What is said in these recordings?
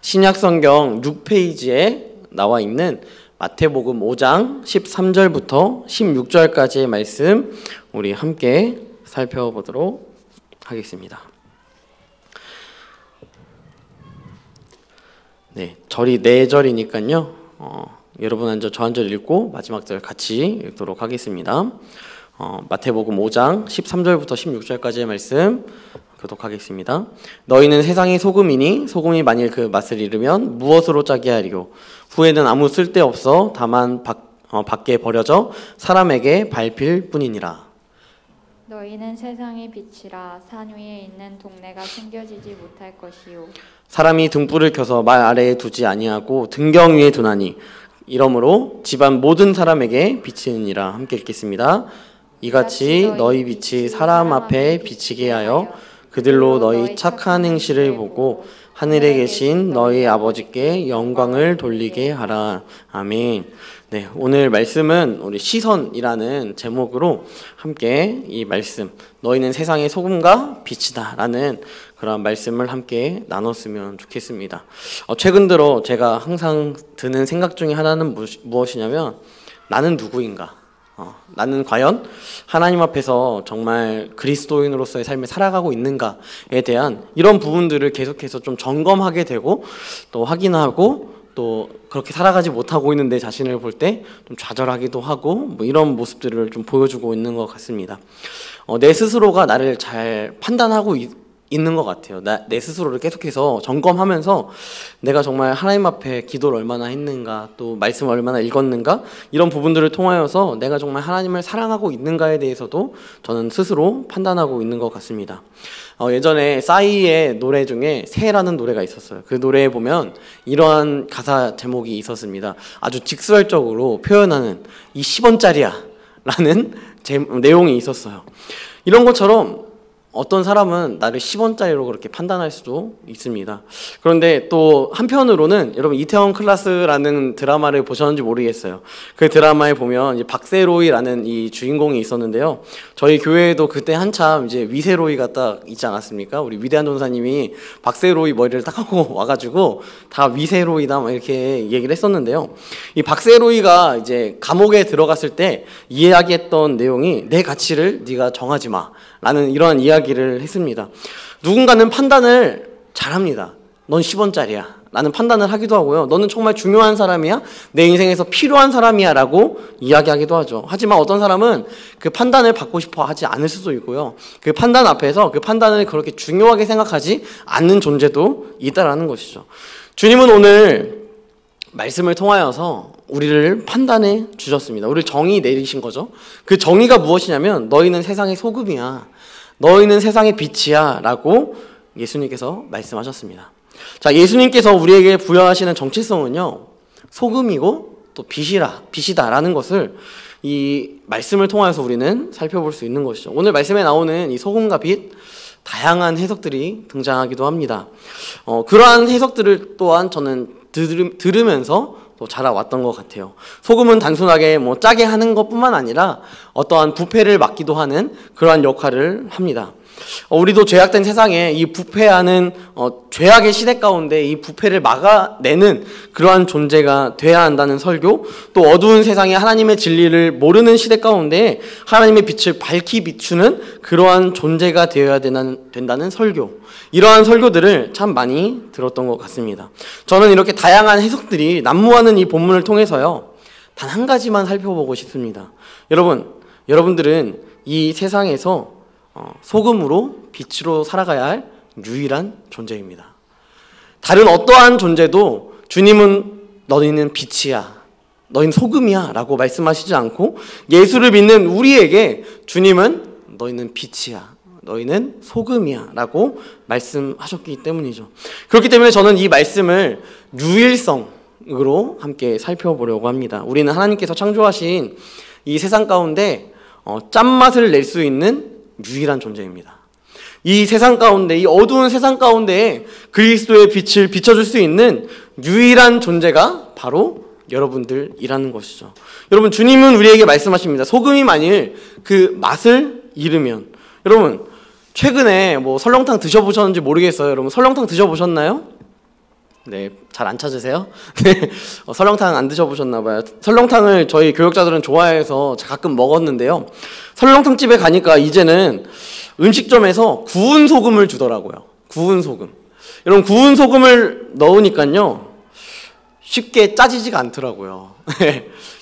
신약성경 6페이지에 나와 있는 마태복음 5장 13절부터 16절까지의 말씀 우리 함께 살펴보도록 하겠습니다. 네, 절이 4절이니까요. 여러분 저 한 절 읽고 마지막 절 같이 읽도록 하겠습니다. 마태복음 5장 13절부터 16절까지의 말씀 교독하겠습니다. 너희는 세상의 소금이니 소금이 만일 그 맛을 잃으면 무엇으로 짜게 하리요? 후에는 아무 쓸데없어 다만 밖에 버려져 사람에게 밟힐 뿐이니라. 너희는 세상의 빛이라. 산 위에 있는 동네가 숨겨지지 못할 것이요. 사람이 등불을 켜서 말 아래에 두지 아니하고 등경 위에 두나니 이러므로 집안 모든 사람에게 비치느니라. 함께 읽겠습니다. 이같이 너희 빛이 사람 앞에 비치게 하여 그들로 너희 착한 행실을 보고 하늘에 계신 너희 아버지께 영광을 돌리게 하라. 아멘. 네, 오늘 말씀은 우리 시선이라는 제목으로 함께 이 말씀, 너희는 세상의 소금과 빛이다 라는 그런 말씀을 함께 나눴으면 좋겠습니다. 최근 들어 제가 항상 드는 생각 중에 하나는 무엇이냐면, 나는 누구인가? 나는 과연 하나님 앞에서 정말 그리스도인으로서의 삶을 살아가고 있는가에 대한 이런 부분들을 계속해서 좀 점검하게 되고 또 확인하고 또 그렇게 살아가지 못하고 있는 내 자신을 볼 때 좀 좌절하기도 하고 뭐 이런 모습들을 좀 보여주고 있는 것 같습니다. 내 스스로가 나를 잘 판단하고 있는 것 같아요. 내 스스로를 계속해서 점검하면서 내가 정말 하나님 앞에 기도를 얼마나 했는가, 또 말씀을 얼마나 읽었는가, 이런 부분들을 통하여서 내가 정말 하나님을 사랑하고 있는가에 대해서도 저는 스스로 판단하고 있는 것 같습니다. 예전에 싸이의 노래 중에 새라는 노래가 있었어요. 그 노래에 보면 이러한 가사 제목이 있었습니다. 아주 직설적으로 표현하는 이 10원짜리야 라는 내용이 있었어요. 이런 것처럼 어떤 사람은 나를 10원짜리로 그렇게 판단할 수도 있습니다. 그런데 또 한편으로는 여러분 이태원 클라스라는 드라마를 보셨는지 모르겠어요. 그 드라마에 보면 이제 박세로이라는 이 주인공이 있었는데요. 저희 교회에도 그때 한참 이제 위세로이가 딱 있지 않았습니까? 우리 위대한 전사님이 박세로이 머리를 딱 하고 와가지고 다 위세로이다 막 이렇게 얘기를 했었는데요. 이 박세로이가 이제 감옥에 들어갔을 때 이야기했던 내용이 내 가치를 네가 정하지 마 라는 이러한 이야기를 했습니다. 누군가는 판단을 잘합니다. 넌 10원짜리야 라는 판단을 하기도 하고요. 너는 정말 중요한 사람이야? 내 인생에서 필요한 사람이야 라고 이야기하기도 하죠. 하지만 어떤 사람은 그 판단을 받고 싶어 하지 않을 수도 있고요. 그 판단 앞에서 그 판단을 그렇게 중요하게 생각하지 않는 존재도 있다라는 것이죠. 주님은 오늘 말씀을 통하여서 우리를 판단해 주셨습니다. 우리를 정의 내리신 거죠. 그 정의가 무엇이냐면 너희는 세상의 소금이야, 너희는 세상의 빛이야 라고 예수님께서 말씀하셨습니다. 자, 예수님께서 우리에게 부여하시는 정체성은요, 소금이고 또 빛이다 라는 것을 이 말씀을 통해서 우리는 살펴볼 수 있는 것이죠. 오늘 말씀에 나오는 이 소금과 빛, 다양한 해석들이 등장하기도 합니다. 그러한 해석들을 또한 저는 들으면서 또 자라왔던 것 같아요. 소금은 단순하게 뭐 짜게 하는 것뿐만 아니라 어떠한 부패를 막기도 하는 그러한 역할을 합니다. 우리도 죄악된 세상에 이 부패하는 죄악의 시대 가운데 이 부패를 막아내는 그러한 존재가 돼야 한다는 설교, 또 어두운 세상에 하나님의 진리를 모르는 시대 가운데 하나님의 빛을 밝히 비추는 그러한 존재가 되어야 된다는 설교, 이러한 설교들을 참 많이 들었던 것 같습니다. 저는 이렇게 다양한 해석들이 난무하는 이 본문을 통해서요, 단 한 가지만 살펴보고 싶습니다. 여러분들은 이 세상에서 소금으로 빛으로 살아가야 할 유일한 존재입니다. 다른 어떠한 존재도 주님은 너희는 빛이야, 너희는 소금이야 라고 말씀하시지 않고, 예수를 믿는 우리에게 주님은 너희는 빛이야, 너희는 소금이야 라고 말씀하셨기 때문이죠. 그렇기 때문에 저는 이 말씀을 유일성으로 함께 살펴보려고 합니다. 우리는 하나님께서 창조하신 이 세상 가운데 짠맛을 낼 수 있는 유일한 존재입니다. 이 세상 가운데, 이 어두운 세상 가운데 그리스도의 빛을 비춰줄 수 있는 유일한 존재가 바로 여러분들이라는 것이죠. 여러분, 주님은 우리에게 말씀하십니다. 소금이 만일 그 맛을 잃으면, 여러분 최근에 뭐 설렁탕 드셔보셨는지 모르겠어요. 여러분 설렁탕 드셔보셨나요? 네, 잘 안 찾으세요? 네, 설렁탕 안 드셔보셨나봐요. 설렁탕을 저희 교역자들은 좋아해서 가끔 먹었는데요. 설렁탕 집에 가니까 이제는 음식점에서 구운 소금을 주더라고요. 구운 소금. 여러분, 구운 소금을 넣으니까요, 쉽게 짜지지가 않더라고요.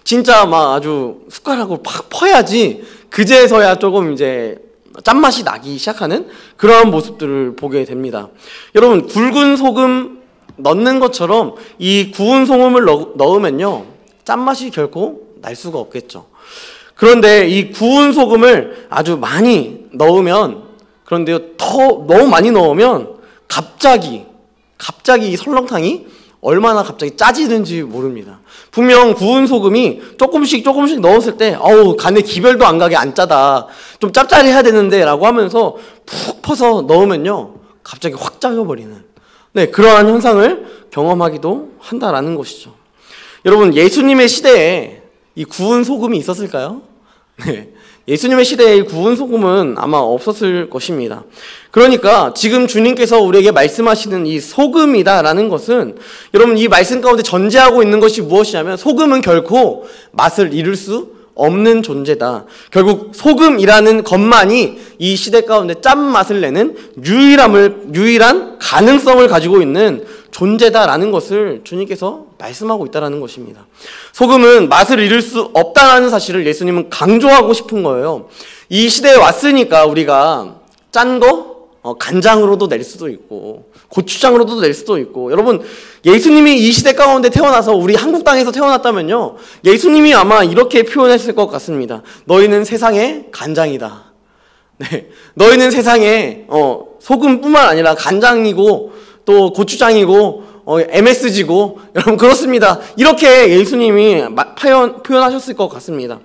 진짜 막 아주 숟가락으로 팍 퍼야지 그제서야 조금 이제 짠맛이 나기 시작하는 그런 모습들을 보게 됩니다. 여러분, 굵은 소금 넣는 것처럼 이 구운 소금을 넣으면요, 짠맛이 결코 날 수가 없겠죠. 그런데 이 구운 소금을 아주 많이 넣으면, 그런데요, 너무 많이 넣으면 갑자기 이 설렁탕이 얼마나 갑자기 짜지는지 모릅니다. 분명 구운 소금이 조금씩 넣었을 때 간에 기별도 안 가게 안 짜다, 좀 짭짤해야 되는데 라고 하면서 푹 퍼서 넣으면요, 갑자기 확 짜져버리는, 네, 그러한 현상을 경험하기도 한다라는 것이죠. 여러분, 예수님의 시대에 이 구운 소금이 있었을까요? 네, 예수님의 시대에 이 구운 소금은 아마 없었을 것입니다. 그러니까 지금 주님께서 우리에게 말씀하시는 이 소금이다라는 것은, 여러분, 이 말씀 가운데 전제하고 있는 것이 무엇이냐면, 소금은 결코 맛을 잃을 수 없는 존재다. 결국 소금이라는 것만이 이 시대 가운데 짠맛을 내는 유일한 가능성을 가지고 있는 존재다라는 것을 주님께서 말씀하고 있다는 것입니다. 소금은 맛을 잃을 수 없다는 사실을 예수님은 강조하고 싶은 거예요. 이 시대에 왔으니까 우리가 짠 거 간장으로도 낼 수도 있고 고추장으로도 낼 수도 있고, 여러분, 예수님이 이 시대 가운데 태어나서 우리 한국 땅에서 태어났다면요, 예수님이 아마 이렇게 표현했을 것 같습니다. 너희는 세상의 간장이다. 네, 너희는 세상에 소금뿐만 아니라 간장이고 또 고추장이고 MSG고, 여러분, 그렇습니다. 이렇게 예수님이 표현하셨을 것 같습니다.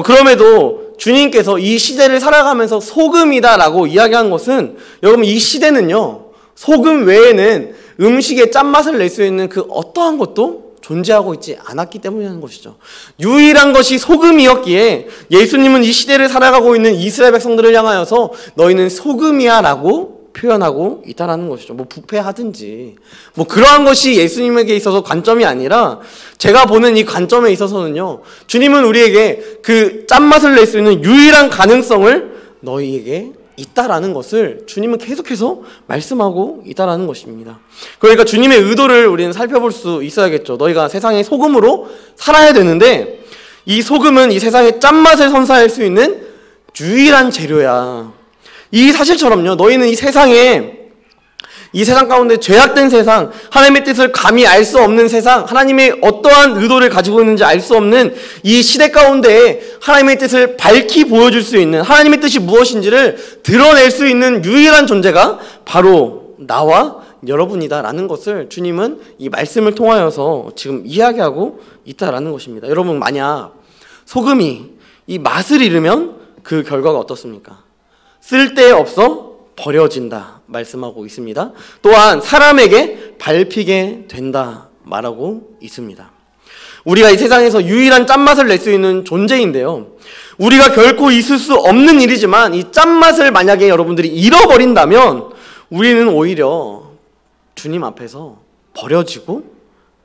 그럼에도 주님께서 이 시대를 살아가면서 소금이다라고 이야기한 것은, 여러분, 이 시대는요, 소금 외에는 음식에 짠맛을 낼 수 있는 그 어떠한 것도 존재하고 있지 않았기 때문이라는 것이죠. 유일한 것이 소금이었기에 예수님은 이 시대를 살아가고 있는 이스라엘 백성들을 향하여서 너희는 소금이야 라고 표현하고 있다라는 것이죠. 뭐 부패하든지 뭐 그러한 것이 예수님에게 있어서 관점이 아니라, 제가 보는 이 관점에 있어서는요, 주님은 우리에게 그 짠맛을 낼 수 있는 유일한 가능성을 너희에게 있다라는 것을 주님은 계속해서 말씀하고 있다라는 것입니다. 그러니까 주님의 의도를 우리는 살펴볼 수 있어야겠죠. 너희가 세상의 소금으로 살아야 되는데, 이 소금은 이 세상의 짠맛을 선사할 수 있는 유일한 재료야. 이 사실처럼요, 너희는 이 세상 가운데 죄악된 세상, 하나님의 뜻을 감히 알 수 없는 세상, 하나님의 어떠한 의도를 가지고 있는지 알 수 없는 이 시대 가운데 하나님의 뜻을 밝히 보여줄 수 있는, 하나님의 뜻이 무엇인지를 드러낼 수 있는 유일한 존재가 바로 나와 여러분이다라는 것을 주님은 이 말씀을 통하여서 지금 이야기하고 있다라는 것입니다. 여러분, 만약 소금이 이 맛을 잃으면 그 결과가 어떻습니까? 쓸데없어 버려진다 말씀하고 있습니다. 또한 사람에게 밟히게 된다 말하고 있습니다. 우리가 이 세상에서 유일한 짠맛을 낼 수 있는 존재인데요, 우리가 결코 있을 수 없는 일이지만 이 짠맛을 만약에 여러분들이 잃어버린다면 우리는 오히려 주님 앞에서 버려지고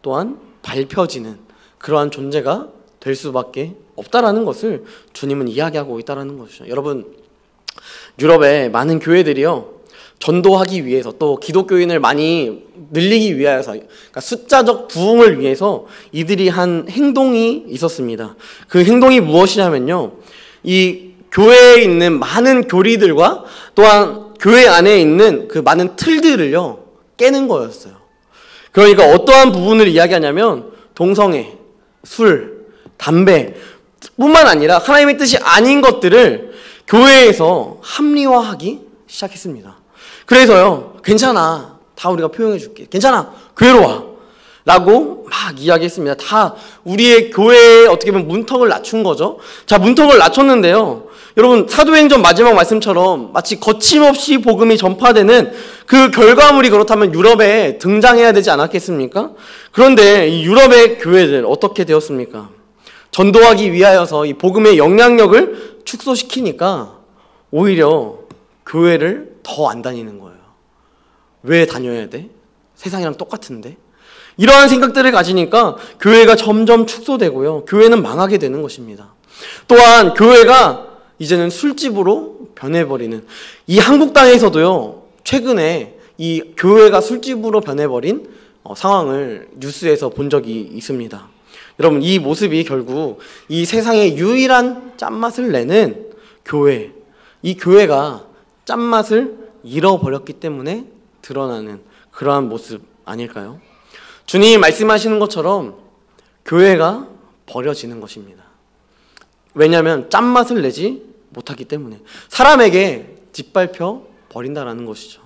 또한 밟혀지는 그러한 존재가 될 수밖에 없다라는 것을 주님은 이야기하고 있다라는 것이죠. 여러분, 유럽의 많은 교회들이요, 전도하기 위해서 또 기독교인을 많이 늘리기 위해서, 그러니까 숫자적 부흥을 위해서 이들이 한 행동이 있었습니다. 그 행동이 무엇이냐면요, 이 교회에 있는 많은 교리들과 또한 교회 안에 있는 그 많은 틀들을요 깨는 거였어요. 그러니까 어떠한 부분을 이야기하냐면, 동성애, 술, 담배 뿐만 아니라 하나님의 뜻이 아닌 것들을 교회에서 합리화하기 시작했습니다. 그래서요, 괜찮아, 다 우리가 포용해 줄게, 괜찮아, 교회로 와 라고 막 이야기했습니다. 다 우리의 교회에 어떻게 보면 문턱을 낮춘 거죠. 자, 문턱을 낮췄는데요, 여러분, 사도행전 마지막 말씀처럼 마치 거침없이 복음이 전파되는 그 결과물이 그렇다면 유럽에 등장해야 되지 않았겠습니까? 그런데 이 유럽의 교회들 어떻게 되었습니까? 전도하기 위하여서 이 복음의 영향력을 축소시키니까 오히려 교회를 더 안 다니는 거예요. 왜 다녀야 돼? 세상이랑 똑같은데? 이러한 생각들을 가지니까 교회가 점점 축소되고요. 교회는 망하게 되는 것입니다. 또한 교회가 이제는 술집으로 변해버리는, 이 한국 땅에서도요, 최근에 이 교회가 술집으로 변해버린 상황을 뉴스에서 본 적이 있습니다. 여러분, 이 모습이 결국 이 세상의 유일한 짠맛을 내는 교회, 이 교회가 짠맛을 잃어버렸기 때문에 드러나는 그러한 모습 아닐까요? 주님이 말씀하시는 것처럼 교회가 버려지는 것입니다. 왜냐하면 짠맛을 내지 못하기 때문에 사람에게 짓밟혀 버린다라는 것이죠.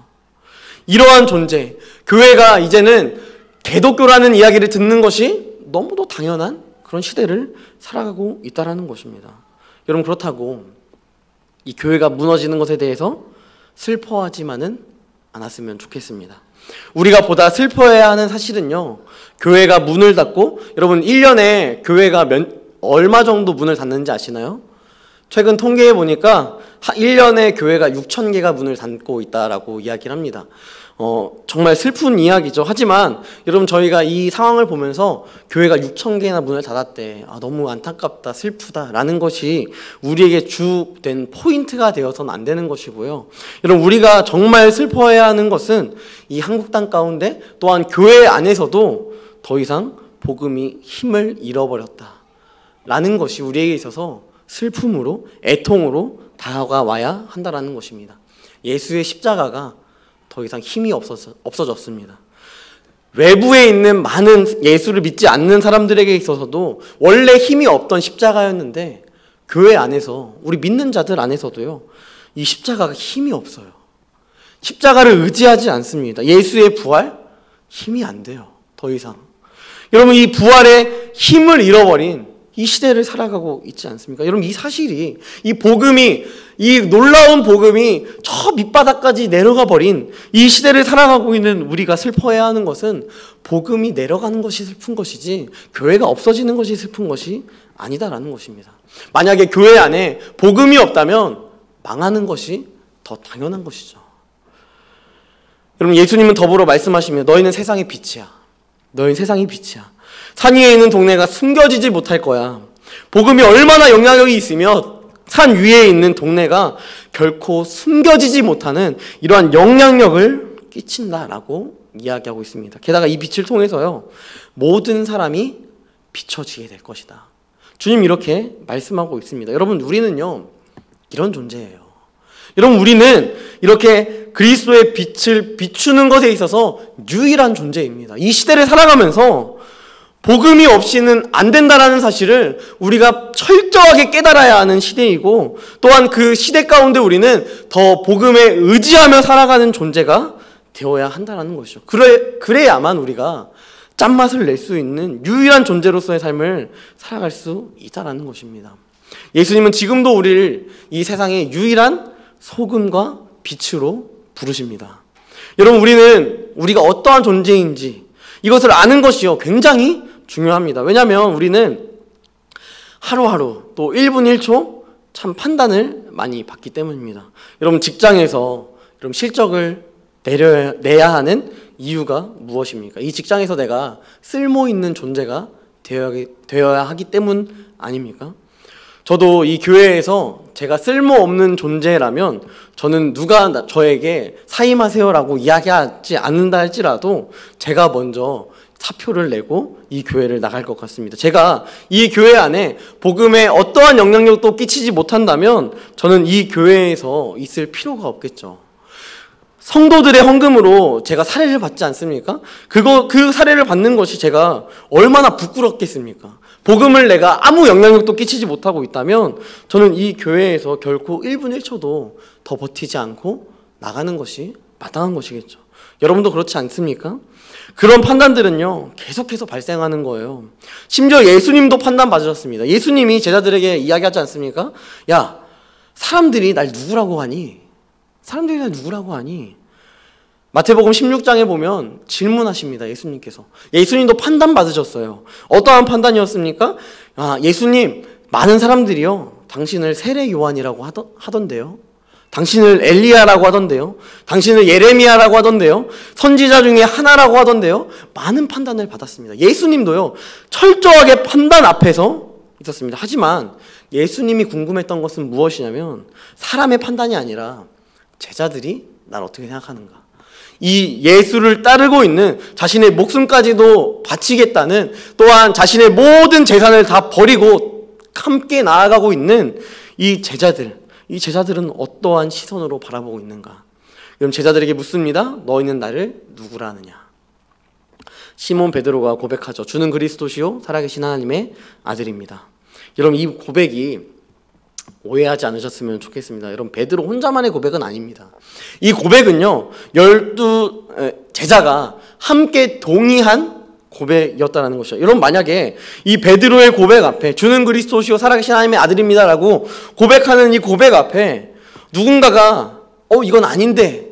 이러한 존재, 교회가 이제는 개독교라는 이야기를 듣는 것이 너무도 당연한 그런 시대를 살아가고 있다는 것입니다. 여러분, 그렇다고 이 교회가 무너지는 것에 대해서 슬퍼하지만은 않았으면 좋겠습니다. 우리가 보다 슬퍼해야 하는 사실은요, 교회가 문을 닫고, 여러분 1년에 교회가 얼마 정도 문을 닫는지 아시나요? 최근 통계해 보니까 1년에 교회가 6,000개가 문을 닫고 있다라고 이야기를 합니다. 정말 슬픈 이야기죠. 하지만 여러분, 저희가 이 상황을 보면서 교회가 6,000개나 문을 닫았대, 너무 안타깝다, 슬프다 라는 것이 우리에게 주된 포인트가 되어서는 안 되는 것이고요. 여러분, 우리가 정말 슬퍼해야 하는 것은 이 한국 땅 가운데 또한 교회 안에서도 더 이상 복음이 힘을 잃어버렸다 라는 것이 우리에게 있어서 슬픔으로, 애통으로 다가와야 한다라는 것입니다. 예수의 십자가가 더 이상 힘이 없어졌습니다. 외부에 있는 많은 예수를 믿지 않는 사람들에게 있어서도 원래 힘이 없던 십자가였는데, 교회 안에서, 우리 믿는 자들 안에서도요, 이 십자가가 힘이 없어요. 십자가를 의지하지 않습니다. 예수의 부활, 힘이 안 돼요. 더 이상. 여러분, 이 부활의 힘을 잃어버린 이 시대를 살아가고 있지 않습니까? 여러분, 이 사실이, 이 복음이, 이 놀라운 복음이 저 밑바닥까지 내려가 버린 이 시대를 살아가고 있는 우리가 슬퍼해야 하는 것은 복음이 내려가는 것이 슬픈 것이지 교회가 없어지는 것이 슬픈 것이 아니다라는 것입니다. 만약에 교회 안에 복음이 없다면 망하는 것이 더 당연한 것이죠. 여러분, 예수님은 더불어 말씀하시며 너희는 세상의 빛이야. 너희는 세상의 빛이야. 산 위에 있는 동네가 숨겨지지 못할 거야. 복음이 얼마나 영향력이 있으며 산 위에 있는 동네가 결코 숨겨지지 못하는 이러한 영향력을 끼친다라고 이야기하고 있습니다. 게다가 이 빛을 통해서요, 모든 사람이 비춰지게 될 것이다. 주님 이렇게 말씀하고 있습니다. 여러분, 우리는요, 이런 존재예요. 여러분, 우리는 이렇게 그리스도의 빛을 비추는 것에 있어서 유일한 존재입니다. 이 시대를 살아가면서 복음이 없이는 안 된다라는 사실을 우리가 철저하게 깨달아야 하는 시대이고, 또한 그 시대 가운데 우리는 더 복음에 의지하며 살아가는 존재가 되어야 한다는 것이죠. 그래야만 우리가 짠맛을 낼 수 있는 유일한 존재로서의 삶을 살아갈 수 있다는 것입니다. 예수님은 지금도 우리를 이 세상의 유일한 소금과 빛으로 부르십니다. 여러분, 우리가 어떠한 존재인지 이것을 아는 것이요, 굉장히 중요합니다. 왜냐하면 우리는 하루하루 또 1분 1초 참 판단을 많이 받기 때문입니다. 여러분, 직장에서 여러분 실적을 내야 하는 이유가 무엇입니까? 이 직장에서 내가 쓸모 있는 존재가 되어야 하기 때문 아닙니까? 저도 이 교회에서 제가 쓸모없는 존재라면 저는 누가 저에게 사임하세요라고 이야기하지 않는다 할지라도 제가 먼저 사표를 내고 이 교회를 나갈 것 같습니다. 제가 이 교회 안에 복음에 어떠한 영향력도 끼치지 못한다면 저는 이 교회에서 있을 필요가 없겠죠. 성도들의 헌금으로 제가 사례를 받지 않습니까? 그 사례를 받는 것이 제가 얼마나 부끄럽겠습니까? 복음을 내가 아무 영향력도 끼치지 못하고 있다면 저는 이 교회에서 결코 1분 1초도 더 버티지 않고 나가는 것이 마땅한 것이겠죠. 여러분도 그렇지 않습니까? 그런 판단들은요, 계속해서 발생하는 거예요. 심지어 예수님도 판단 받으셨습니다. 예수님이 제자들에게 이야기하지 않습니까? 야, 사람들이 날 누구라고 하니? 사람들이 날 누구라고 하니? 마태복음 16장에 보면 질문하십니다. 예수님께서. 예수님도 판단 받으셨어요. 어떠한 판단이었습니까? 예수님, 많은 사람들이요, 당신을 세례 요한이라고 하던데요. 당신을 엘리야라고 하던데요. 당신을 예레미야라고 하던데요. 선지자 중에 하나라고 하던데요. 많은 판단을 받았습니다. 예수님도요. 철저하게 판단 앞에서 있었습니다. 하지만 예수님이 궁금했던 것은 무엇이냐면 사람의 판단이 아니라 제자들이 날 어떻게 생각하는가. 이 예수를 따르고 있는 자신의 목숨까지도 바치겠다는, 또한 자신의 모든 재산을 다 버리고 함께 나아가고 있는 이 제자들은 어떠한 시선으로 바라보고 있는가. 그럼 제자들에게 묻습니다. 너희는 나를 누구라 하느냐. 시몬 베드로가 고백하죠. 주는 그리스도시요 살아계신 하나님의 아들입니다. 여러분, 이 고백이 오해하지 않으셨으면 좋겠습니다. 여러분, 베드로 혼자만의 고백은 아닙니다. 이 고백은요 12 제자가 함께 동의한 고백이었다는 것이죠. 여러분, 만약에 이 베드로의 고백 앞에 주는 그리스도시요 살아계신 하나님의 아들입니다 라고 고백하는 이 고백 앞에 누군가가 이건 아닌데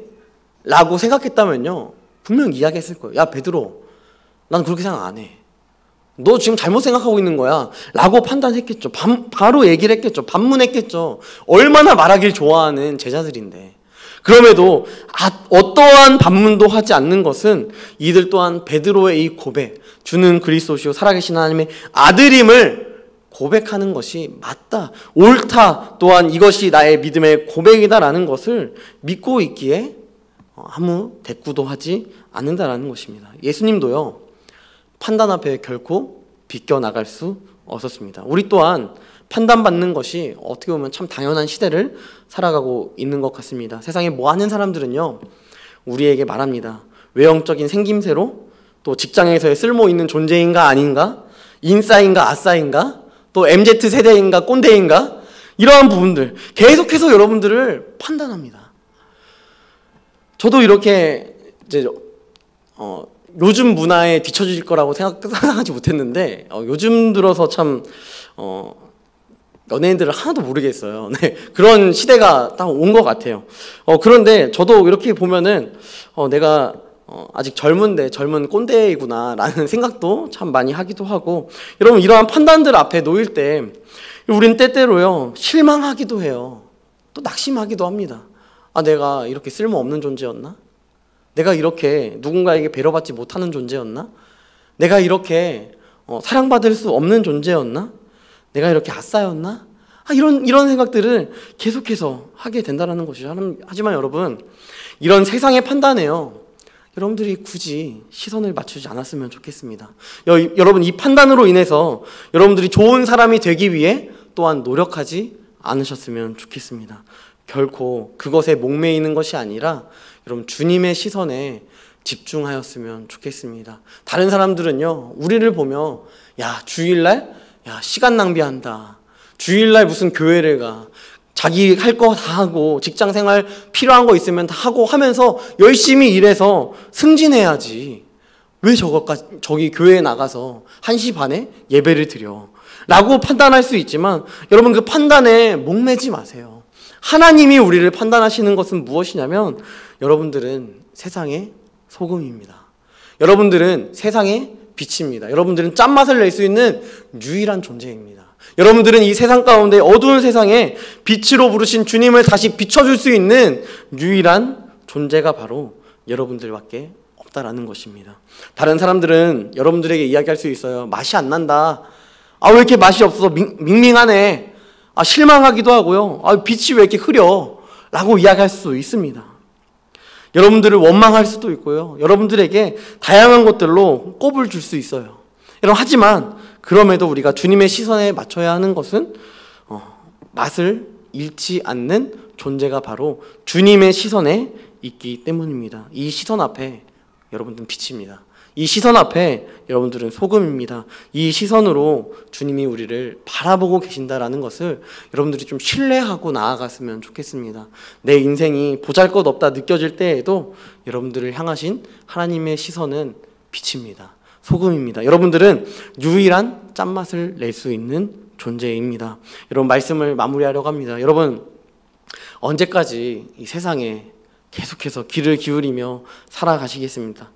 라고 생각했다면요 분명 이야기했을 거예요. 야 베드로, 난 그렇게 생각 안 해. 너 지금 잘못 생각하고 있는 거야 라고 판단했겠죠. 바로 얘기를 했겠죠. 반문했겠죠. 얼마나 말하길 좋아하는 제자들인데. 그럼에도 어떠한 반문도 하지 않는 것은 이들 또한 베드로의 이 고백, 주는 그리스도시요 살아계신 하나님의 아들임을 고백하는 것이 맞다, 옳다, 또한 이것이 나의 믿음의 고백이다라는 것을 믿고 있기에 아무 대꾸도 하지 않는다라는 것입니다. 예수님도요 판단 앞에 결코 비껴나갈 수 없었습니다. 우리 또한 판단받는 것이 어떻게 보면 참 당연한 시대를 살아가고 있는 것 같습니다. 세상에 많은 사람들은요 우리에게 말합니다. 외형적인 생김새로, 또 직장에서의 쓸모 있는 존재인가 아닌가, 인싸인가 아싸인가, 또 MZ세대인가 꼰대인가, 이러한 부분들 계속해서 여러분들을 판단합니다. 저도 이렇게 이제 요즘 문화에 뒤처질 거라고 생각하지 못했는데 요즘 들어서 참 연예인들을 하나도 모르겠어요. 네, 그런 시대가 딱 온 것 같아요. 그런데 저도 이렇게 보면은 내가 아직 젊은데 젊은 꼰대이구나 라는 생각도 참 많이 하기도 하고, 여러분 이러한 판단들 앞에 놓일 때 우린 때때로요 실망하기도 해요. 또 낙심하기도 합니다. 내가 이렇게 쓸모없는 존재였나? 내가 이렇게 누군가에게 배려받지 못하는 존재였나? 내가 이렇게 사랑받을 수 없는 존재였나? 내가 이렇게 아싸였나? 이런 생각들을 계속해서 하게 된다는 것이죠. 하지만 여러분, 이런 세상의 판단에요 여러분들이 굳이 시선을 맞추지 않았으면 좋겠습니다. 여러분, 이 판단으로 인해서 여러분들이 좋은 사람이 되기 위해 또한 노력하지 않으셨으면 좋겠습니다. 결코 그것에 목매이는 것이 아니라 여러분 주님의 시선에 집중하였으면 좋겠습니다. 다른 사람들은요 우리를 보며 야 주일날 시간 낭비한다, 주일날 무슨 교회를 가, 자기 할 거 다 하고 직장생활 필요한 거 있으면 다 하고 하면서 열심히 일해서 승진해야지 왜 저기 교회에 나가서 1시 반에 예배를 드려 라고 판단할 수 있지만, 여러분 그 판단에 목매지 마세요. 하나님이 우리를 판단하시는 것은 무엇이냐면 여러분들은 세상의 소금입니다. 여러분들은 세상의 빛입니다. 여러분들은 짠맛을 낼 수 있는 유일한 존재입니다. 여러분들은 이 세상 가운데 어두운 세상에 빛으로 부르신 주님을 다시 비춰줄 수 있는 유일한 존재가 바로 여러분들밖에 없다라는 것입니다. 다른 사람들은 여러분들에게 이야기할 수 있어요. 맛이 안 난다. 왜 이렇게 맛이 없어서 밍밍하네. 실망하기도 하고요. 빛이 왜 이렇게 흐려? 라고 이야기할 수 있습니다. 여러분들을 원망할 수도 있고요. 여러분들에게 다양한 것들로 꼽을 줄 수 있어요. 여러분, 하지만 그럼에도 우리가 주님의 시선에 맞춰야 하는 것은 맛을 잃지 않는 존재가 바로 주님의 시선에 있기 때문입니다. 이 시선 앞에 여러분들은 빛입니다. 이 시선 앞에 여러분들은 소금입니다. 이 시선으로 주님이 우리를 바라보고 계신다라는 것을 여러분들이 좀 신뢰하고 나아갔으면 좋겠습니다. 내 인생이 보잘것없다 느껴질 때에도 여러분들을 향하신 하나님의 시선은 빛입니다. 소금입니다. 여러분들은 유일한 짠맛을 낼 수 있는 존재입니다. 여러분, 말씀을 마무리하려고 합니다. 여러분, 언제까지 이 세상에 계속해서 귀를 기울이며 살아가시겠습니까?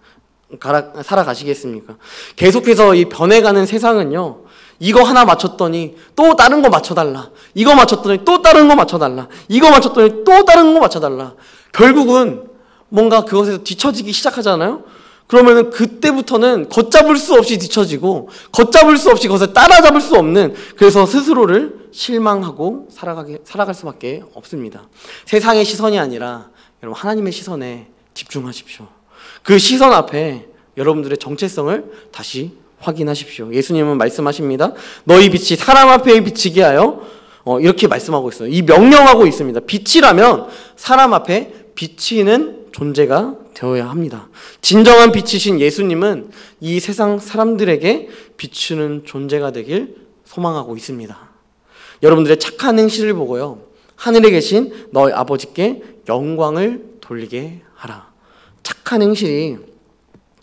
계속해서 이 변해가는 세상은요 이거 하나 맞췄더니 또 다른 거 맞춰달라. 이거 맞췄더니 또 다른 거 맞춰달라. 이거 맞췄더니 또 다른 거 맞춰달라. 결국은 뭔가 그것에서 뒤처지기 시작하잖아요. 그러면은 그때부터는 걷잡을 수 없이 뒤처지고 걷잡을 수 없이 그것을 따라잡을 수 없는, 그래서 스스로를 실망하고 살아갈 수밖에 없습니다. 세상의 시선이 아니라 여러분 하나님의 시선에 집중하십시오. 그 시선 앞에 여러분들의 정체성을 다시 확인하십시오. 예수님은 말씀하십니다. 너희 빛이 사람 앞에 비치게 하여, 이렇게 말씀하고 있어요. 이 명령하고 있습니다. 빛이라면 사람 앞에 비치는 존재가 되어야 합니다. 진정한 빛이신 예수님은 이 세상 사람들에게 비추는 존재가 되길 소망하고 있습니다. 여러분들의 착한 행실을 보고요, 하늘에 계신 너희 아버지께 영광을 돌리게 하라. 착한 행실이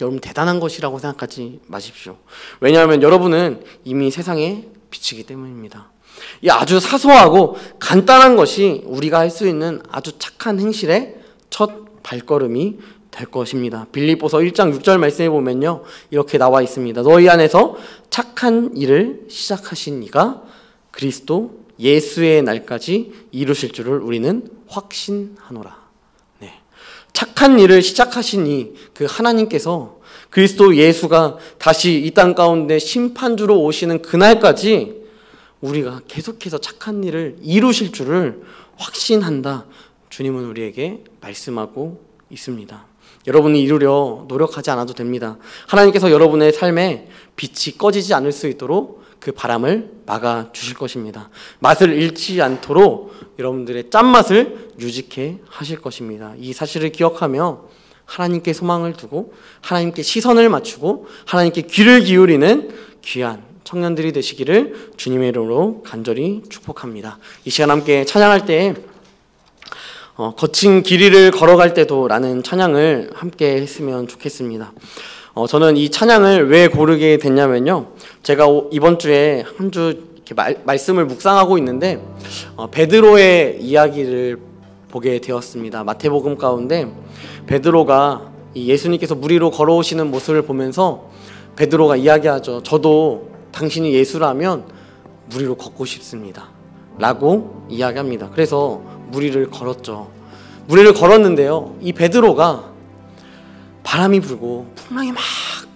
여러분 대단한 것이라고 생각하지 마십시오. 왜냐하면 여러분은 이미 세상에 비치기 때문입니다. 이 아주 사소하고 간단한 것이 우리가 할 수 있는 아주 착한 행실의 첫 발걸음이 될 것입니다. 빌립보서 1장 6절 말씀에 보면요, 이렇게 나와 있습니다. 너희 안에서 착한 일을 시작하신 이가 그리스도 예수의 날까지 이루실 줄을 우리는 확신하노라. 네. 착한 일을 시작하신 이 그 하나님께서 그리스도 예수가 다시 이 땅 가운데 심판주로 오시는 그날까지 우리가 계속해서 착한 일을 이루실 줄을 확신한다. 주님은 우리에게 말씀하고 있습니다. 여러분이 이루려 노력하지 않아도 됩니다. 하나님께서 여러분의 삶에 빛이 꺼지지 않을 수 있도록 그 바람을 막아 주실 것입니다. 맛을 잃지 않도록 여러분들의 짠맛을 유지케 하실 것입니다. 이 사실을 기억하며 하나님께 소망을 두고 하나님께 시선을 맞추고 하나님께 귀를 기울이는 귀한 청년들이 되시기를 주님의 이름으로 간절히 축복합니다. 이 시간 함께 찬양할 때 거친 길 위를 걸어갈 때도 라는 찬양을 함께 했으면 좋겠습니다. 저는 이 찬양을 왜 고르게 됐냐면요, 제가 이번 주에 한 주 이렇게 말씀을 묵상하고 있는데 베드로의 이야기를 보게 되었습니다. 마태복음 가운데 베드로가 이 예수님께서 물 위로 걸어오시는 모습을 보면서 베드로가 이야기하죠. 저도 당신이 예수라면 물 위로 걷고 싶습니다 라고 이야기합니다. 그래서 물 위를 걸었죠. 물 위를 걸었는데요, 이 베드로가 바람이 불고 풍랑이 막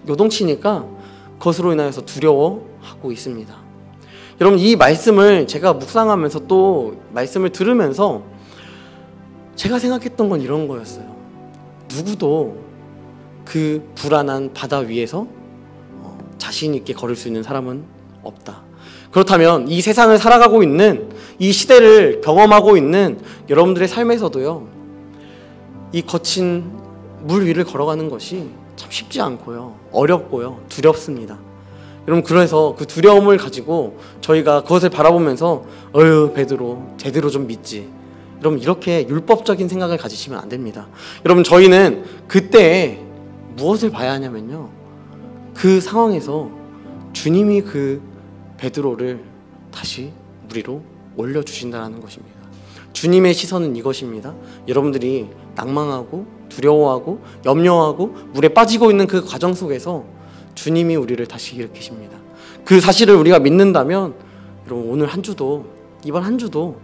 요동치니까 그것으로 인하여서 두려워하고 있습니다. 여러분, 이 말씀을 제가 묵상하면서 또 말씀을 들으면서 제가 생각했던 건 이런 거였어요. 누구도 그 불안한 바다 위에서 자신 있게 걸을 수 있는 사람은 없다. 그렇다면 이 세상을 살아가고 있는, 이 시대를 경험하고 있는 여러분들의 삶에서도요, 이 거친 물 위를 걸어가는 것이 참 쉽지 않고요, 어렵고요, 두렵습니다. 여러분, 그래서 그 두려움을 가지고 저희가 그것을 바라보면서 어휴 베드로 제대로 좀 믿지, 여러분 이렇게 율법적인 생각을 가지시면 안 됩니다. 여러분, 저희는 그때 무엇을 봐야 하냐면요, 그 상황에서 주님이 그 베드로를 다시 물 위로 올려주신다는 것입니다. 주님의 시선은 이것입니다. 여러분들이 낭망하고 두려워하고 염려하고 물에 빠지고 있는 그 과정 속에서 주님이 우리를 다시 일으키십니다. 그 사실을 우리가 믿는다면 여러분, 오늘 한 주도, 이번 한 주도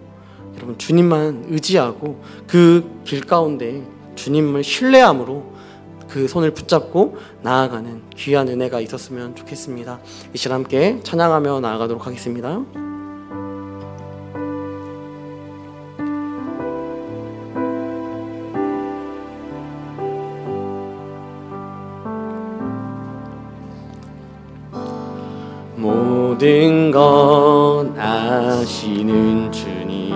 여러분 주님만 의지하고 그 길 가운데 주님을 신뢰함으로 그 손을 붙잡고 나아가는 귀한 은혜가 있었으면 좋겠습니다. 이 시간 함께 찬양하며 나아가도록 하겠습니다. 모든 것 아시는 주님,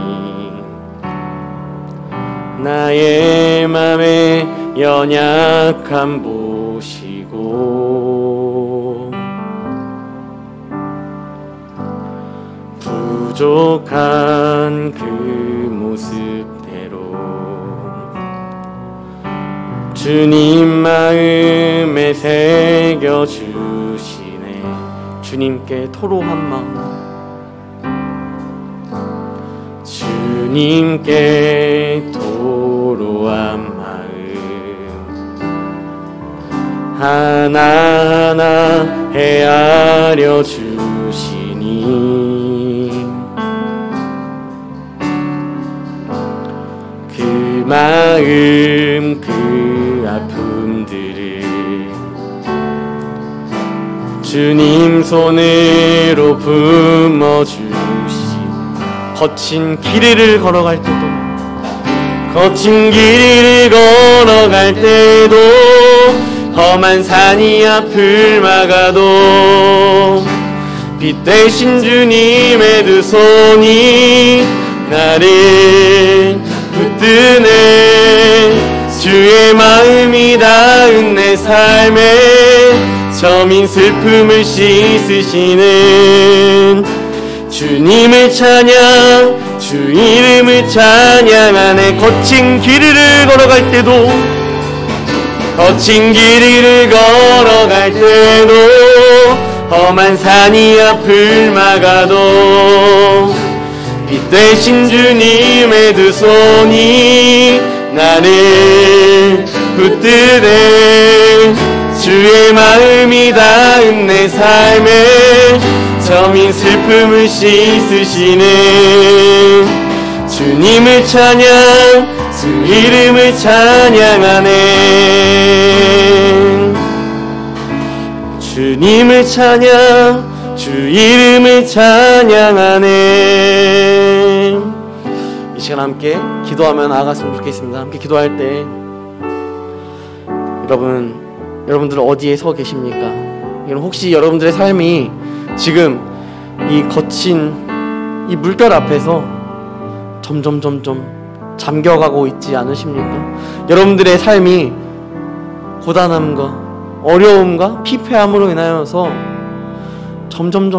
나의 맘의 연약함 보시고 부족한 그 모습대로 주님 마음에 새겨주시네. 주님께 토로한 마음, 주님께 토로한 마음 하나하나 헤아려 주시네. 주님 손으로 품어주시. 거친 길을 걸어갈 때도 거친 길을 걸어갈 때도 험한 산이 앞을 막아도 빛 대신 주님의 두 손이 나를 붙드네. 주의 마음이 닿은 내 삶에 저민 슬픔을 씻으시는 주님을 찬양, 주 이름을 찬양하네. 거친 길을 걸어갈 때도 거친 길을 걸어갈 때도 험한 산이 앞을 막아도 빛 대신 주님의 두 손이 나를 붙드네. 주의 마음이 닿은 내 삶에 저민 슬픔을 씻으시네. 주님을 찬양, 주 이름을 찬양하네. 주님을 찬양, 주 이름을 찬양하네. 이 시간 함께 기도하며 나아갔으면 좋겠습니다. 함께 기도할 때 여러분들 어디에 서 계십니까? 혹시 여러분들의 삶이 지금 이 거친 이 물결 앞에서 점점 잠겨가고 있지 않으십니까? 여러분들의 삶이 고단함과 어려움과 피폐함으로 인하여서 점점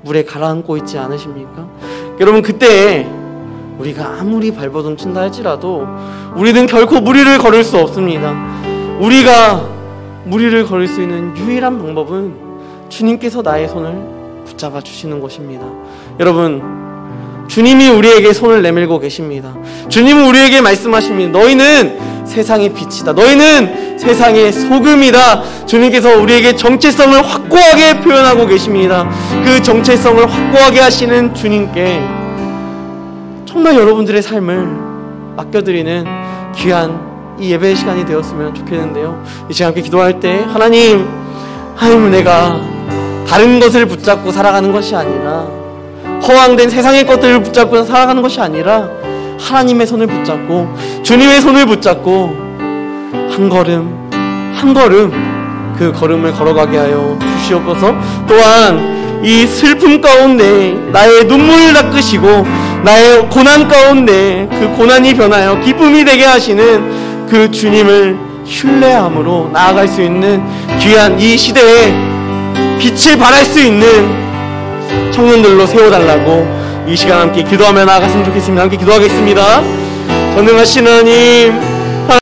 물에 가라앉고 있지 않으십니까? 여러분, 그때 우리가 아무리 발버둥 친다 할지라도 우리는 결코 무리를 걸을 수 없습니다. 우리가 무리를 걸을 수 있는 유일한 방법은 주님께서 나의 손을 붙잡아 주시는 것입니다. 여러분, 주님이 우리에게 손을 내밀고 계십니다. 주님은 우리에게 말씀하십니다. 너희는 세상의 빛이다. 너희는 세상의 소금이다. 주님께서 우리에게 정체성을 확고하게 표현하고 계십니다. 그 정체성을 확고하게 하시는 주님께 정말 여러분들의 삶을 맡겨드리는 귀한 이 예배의 시간이 되었으면 좋겠는데요. 이 시간 함께 기도할 때 하나님, 내가 다른 것을 붙잡고 살아가는 것이 아니라, 허황된 세상의 것들을 붙잡고 살아가는 것이 아니라 하나님의 손을 붙잡고 주님의 손을 붙잡고 한 걸음 그 걸음을 걸어가게 하여 주시옵소서. 또한 이 슬픔 가운데 나의 눈물을 닦으시고 나의 고난 가운데 그 고난이 변하여 기쁨이 되게 하시는 그 주님을 신뢰함으로 나아갈 수 있는 귀한 이 시대에 빛을 발할 수 있는 청년들로 세워달라고 이 시간 함께 기도하며 나아갔으면 좋겠습니다. 함께 기도하겠습니다. 전능하신 하나님,